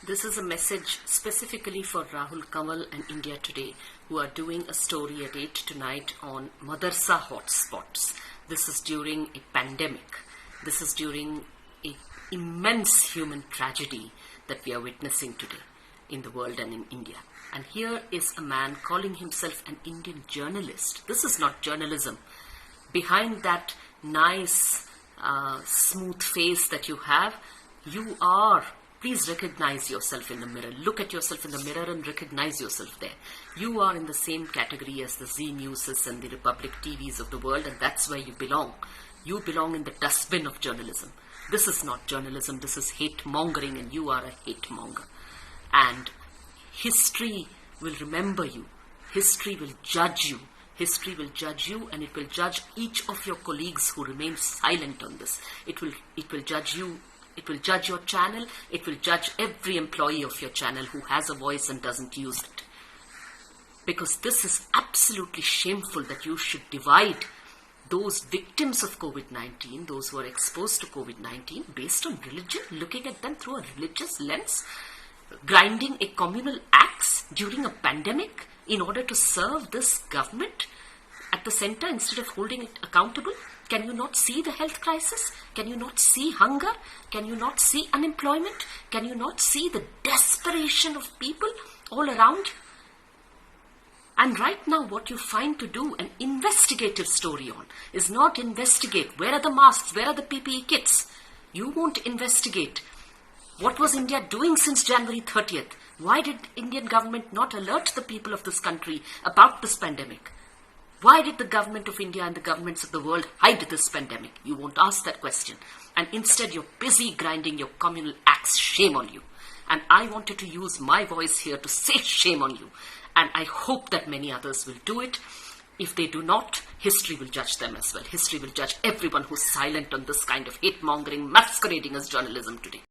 This is a message specifically for Rahul Kamal and India Today, who are doing a story at 8 tonight on Madarsa hotspots. This is during a pandemic. This is during an immense human tragedy that we are witnessing today in the world and in India. And here is a man calling himself an Indian journalist. This is not journalism. Behind that nice, smooth face that you have, you are. Please recognize yourself in the mirror. Look at yourself in the mirror and recognize yourself there. You are in the same category as the Z Newses and the Republic TVs of the world, and that's where you belong. You belong in the dustbin of journalism. This is not journalism. This is hate mongering, and you are a hate monger. And history will remember you. History will judge you. History will judge you, and it will judge each of your colleagues who remain silent on this. It will judge you. It will judge your channel. It will judge every employee of your channel who has a voice and doesn't use it. Because this is absolutely shameful that you should divide those victims of COVID-19, those who are exposed to COVID-19, based on religion, looking at them through a religious lens, grinding a communal axe during a pandemic in order to serve this government at the center instead of holding it accountable. Can you not see the health crisis? Can you not see hunger? Can you not see unemployment? Can you not see the desperation of people all around you? And right now what you find to do an investigative story on is not investigate where are the masks, where are the PPE kits. You won't investigate what was India doing since January 30th. Why did Indian government not alert the people of this country about this pandemic? Why did the government of India and the governments of the world hide this pandemic? You won't ask that question. And instead you're busy grinding your communal axe. Shame on you. And I wanted to use my voice here to say shame on you. And I hope that many others will do it. If they do not, history will judge them as well. History will judge everyone who's silent on this kind of hate mongering masquerading as journalism today.